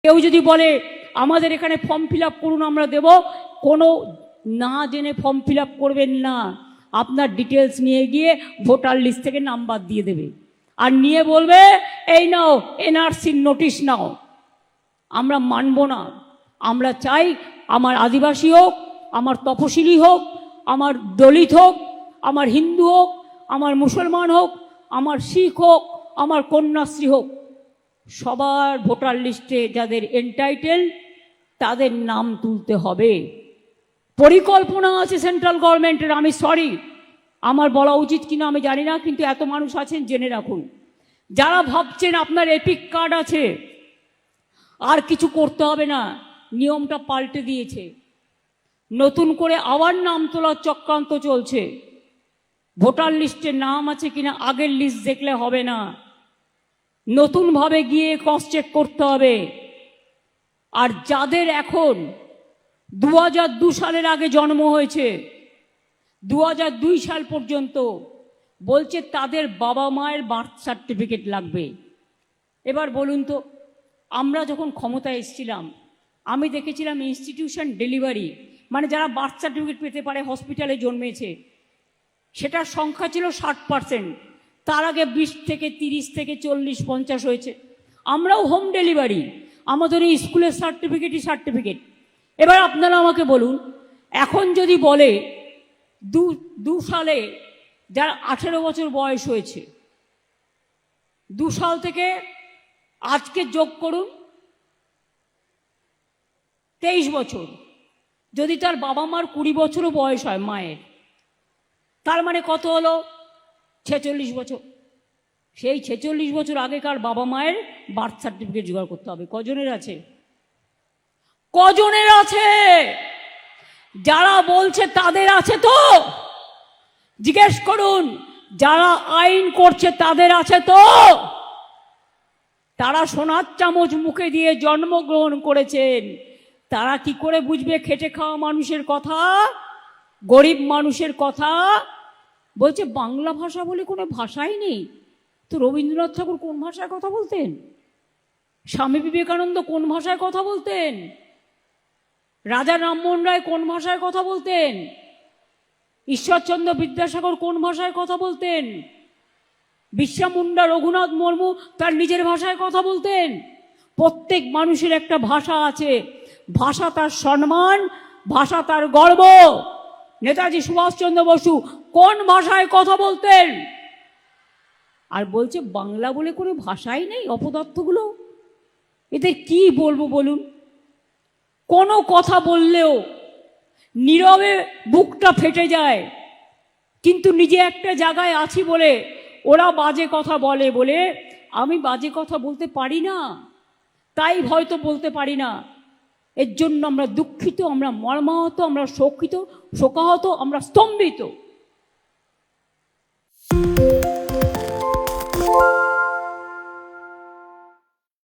কেউ যদি বলে আমাদের এখানে ফর্ম ফিল আপ করুন আমরা দেব, কোনো না জেনে ফর্ম ফিল আপ করবেন না। আপনার ডিটেলস নিয়ে গিয়ে ভোটার লিস্ট থেকে নাম্বার দিয়ে দেবে, আর নিয়ে বলবে এই নাও এনআরসির নোটিশ নাও। আমরা মানব না। আমরা চাই আমার আদিবাসী হোক, আমার তপশিলি হোক, আমার দলিত হোক, আমার হিন্দু হোক, আমার মুসলমান হোক, আমার শিখ হোক, আমার কন্যাশ্রী হোক, সবার ভোটার লিস্টে যাদের এন্টাইটেল তাদের নাম তুলতে হবে। পরিকল্পনা আছে সেন্ট্রাল গভর্নমেন্টের, আমি সরি আমার বলা উচিত কিনা আমি জানি না, কিন্তু এত মানুষ আছেন জেনে রাখুন। যারা ভাবছেন আপনার এপিক কার্ড আছে আর কিছু করতে হবে না, নিয়মটা পাল্টে দিয়েছে। নতুন করে আবার নাম তোলার চক্রান্ত চলছে। ভোটার লিস্টে নাম আছে কিনা আগের লিস্ট দেখলে হবে না, নতুনভাবে গিয়ে ক্রস চেক করতে হবে। আর যাদের এখন 2002 সালের আগে জন্ম হয়েছে, 2002 সাল পর্যন্ত বলছে তাদের বাবা মায়ের বার্থ সার্টিফিকেট লাগবে। এবার বলুন তো, আমরা যখন ক্ষমতায় এসেছিলাম আমি দেখেছিলাম ইনস্টিটিউশন ডেলিভারি, মানে যারা বার্থ সার্টিফিকেট পেতে পারে হসপিটালে জন্মেছে, সেটার সংখ্যা ছিল 60%। তার আগে 20 থেকে 30 থেকে 40 50 হয়েছে। আমরাও হোম ডেলিভারি, আমাদের এই স্কুলের সার্টিফিকেট। এবার আপনারা আমাকে বলুন, এখন যদি বলে 2 সালে যার 18 বছর বয়স হয়েছে, 2 সাল থেকে আজকে যোগ করুন 23 বছর, যদি তার বাবা মার 20 বছরও বয়স হয় মায়ের, তার মানে কত হলো? 46 বছর। সেই 46 বছর আগেকার বাবা মায়ের বার্থ সার্টিফিকেট জোগাড় করতে হবে। কজনের আছে? কজনের আছে? যারা বলছে তাদের আছে তো? জিজ্ঞেস করুন, যারা আইন করছে তাদের আছে তো? তারা সোনার চামচ মুখে দিয়ে জন্মগ্রহণ করেছেন, তারা কি করে বুঝবে খেটে খাওয়া মানুষের কথা, গরিব মানুষের কথা? বলছে বাংলা ভাষা বলে কোনো ভাষাই নেই। তো রবীন্দ্রনাথ ঠাকুর কোন ভাষায় কথা বলতেন? স্বামী বিবেকানন্দ কোন ভাষায় কথা বলতেন? রাজা রামমোহন রায় কোন ভাষায় কথা বলতেন? ঈশ্বরচন্দ্র বিদ্যাসাগর কোন ভাষায় কথা বলতেন? বিরসা মুন্ডা, রঘুনাথ মুর্মু তার নিজের ভাষায় কথা বলতেন। প্রত্যেক মানুষের একটা ভাষা আছে, ভাষা তার সম্মান, ভাষা তার গর্ব। নেতাজি সুভাষচন্দ্র বসু কোন ভাষায় কথা বলতেন? আর বলছে বাংলা বলে কোনো ভাষাই নেই। অপদার্থগুলো, এদের কি বলবো বলুন? কোনো কথা বললেও নীরবে বুকটা ফেটে যায়, কিন্তু নিজে একটা জায়গায় আছি বলে ওরা বাজে কথা বলে বলে আমি বাজে কথা বলতে পারি না, তাই হয়তো বলতে পারি না। এর জন্য আমরা দুঃখিত, আমরা মর্মাহত, আমরা শোকাহত, আমরা স্তম্ভিত।